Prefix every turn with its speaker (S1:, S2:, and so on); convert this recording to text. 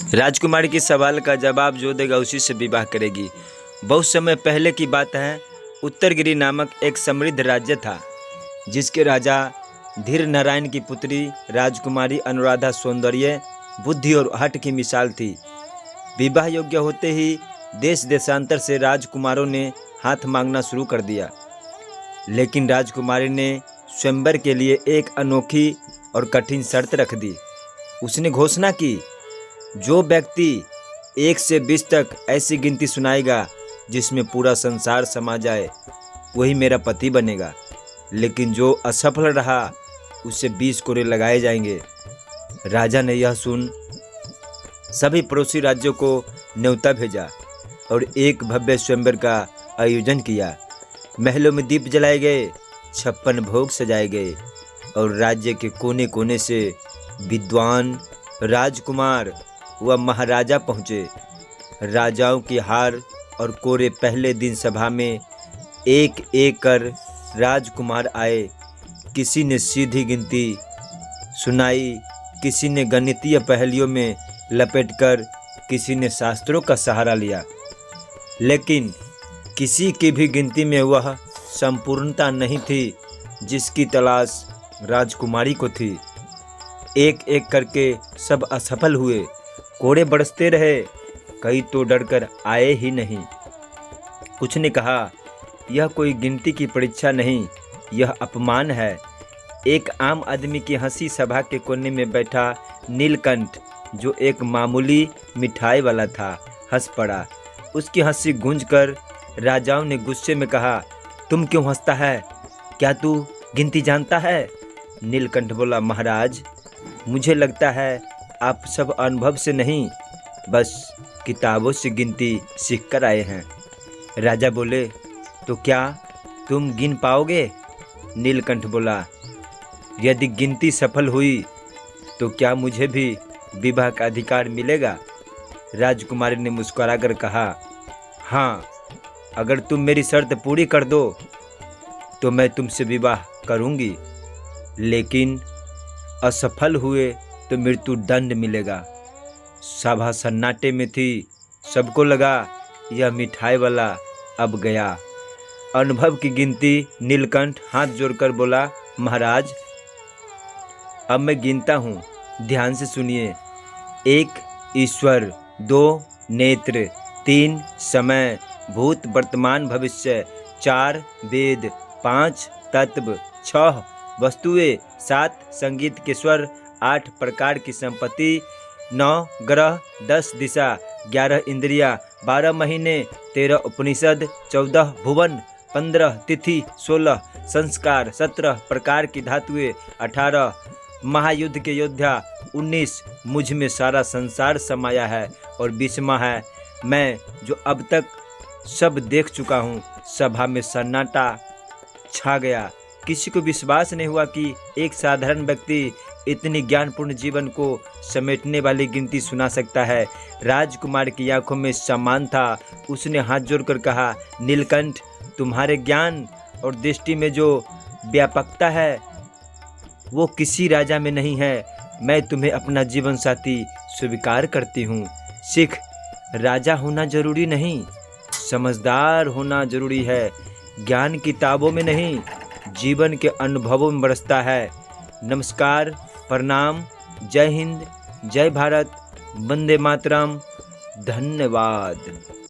S1: राजकुमारी के सवाल का जवाब जो देगा उसी से विवाह करेगी। बहुत समय पहले की बात है। उत्तरगिरी नामक एक समृद्ध राज्य था, जिसके राजा धीर नारायण की पुत्री राजकुमारी अनुराधा सौंदर्य, बुद्धि और हठ की मिसाल थी। विवाह योग्य होते ही देश देशांतर से राजकुमारों ने हाथ मांगना शुरू कर दिया, लेकिन राजकुमारी ने स्वयंवर के लिए एक अनोखी और कठिन शर्त रख दी। उसने घोषणा की, जो व्यक्ति 1 से 20 तक ऐसी गिनती सुनाएगा जिसमें पूरा संसार समा जाए, वही मेरा पति बनेगा। लेकिन जो असफल रहा उसे 20 कोड़े लगाए जाएंगे। राजा ने यह सुन सभी पड़ोसी राज्यों को न्योता भेजा और एक भव्य स्वयंवर का आयोजन किया। महलों में दीप जलाए गए, 56 भोग सजाए गए और राज्य के कोने कोने से विद्वान, राजकुमार व महाराजा पहुँचे। राजाओं की हार और कोरे पहले दिन सभा में एक एक कर राजकुमार आए। किसी ने सीधी गिनती सुनाई, किसी ने गणितीय पहेलियों में लपेटकर, किसी ने शास्त्रों का सहारा लिया, लेकिन किसी की भी गिनती में वह संपूर्णता नहीं थी जिसकी तलाश राजकुमारी को थी। एक एक करके सब असफल हुए। कोड़े बरसते रहे, कई तो डरकर आए ही नहीं। कुछ ने कहा, यह कोई गिनती की परीक्षा नहीं, यह अपमान है। एक आम आदमी की हंसी सभा के कोने में बैठा नीलकंठ, जो एक मामूली मिठाई वाला था, हंस पड़ा। उसकी हंसी गूंजकर राजाओं ने गुस्से में कहा, तुम क्यों हंसता है? क्या तू गिनती जानता है? नीलकंठ बोला, महाराज, मुझे लगता है आप सब अनुभव से नहीं, बस किताबों से गिनती सीख कर आए हैं। राजा बोले, तो क्या तुम गिन पाओगे? नीलकंठ बोला, यदि गिनती सफल हुई तो क्या मुझे भी विवाह का अधिकार मिलेगा? राजकुमारी ने मुस्कुराकर कहा, हाँ, अगर तुम मेरी शर्त पूरी कर दो तो मैं तुमसे विवाह करूंगी, लेकिन असफल हुए तो मृत्यु दंड मिलेगा। सभा सन्नाटे में थी। सबको लगा यह मिठाई वाला अब गया। अनुभव की गिनती नीलकंठ हाथ जोड़कर बोला, महाराज, अब मैं गिनता हूँ, ध्यान से सुनिए। 1 ईश्वर, 2 नेत्र, 3 समय, भूत वर्तमान भविष्य, 4 वेद, 5 तत्व, 6 वस्तुएं, 7 संगीत के स्वर, 8 प्रकार की संपत्ति, 9 ग्रह, 10 दिशा, 11 इंद्रिया, 12 महीने, 13 उपनिषद, 14 भुवन, 15 तिथि, 16 संस्कार, 17 प्रकार की धातुएं, 18 महायुद्ध के योद्धा, 19 मुझ में सारा संसार समाया है और 20वां है मैं, जो अब तक सब देख चुका हूँ। सभा में सन्नाटा छा गया। किसी को विश्वास नहीं हुआ कि एक साधारण व्यक्ति इतनी ज्ञानपूर्ण जीवन को समेटने वाली गिनती सुना सकता है। राजकुमार की आंखों में सम्मान था। उसने हाथ जोड़कर कहा, नीलकंठ, तुम्हारे ज्ञान और दृष्टि में जो व्यापकता है वो किसी राजा में नहीं है। मैं तुम्हें अपना जीवन साथी स्वीकार करती हूँ। सिख, राजा होना जरूरी नहीं, समझदार होना जरूरी है। ज्ञान किताबों में नहीं, जीवन के अनुभवों में बरसता है। नमस्कार, प्रणाम, जय हिंद, जय भारत, वंदे मातरम, धन्यवाद।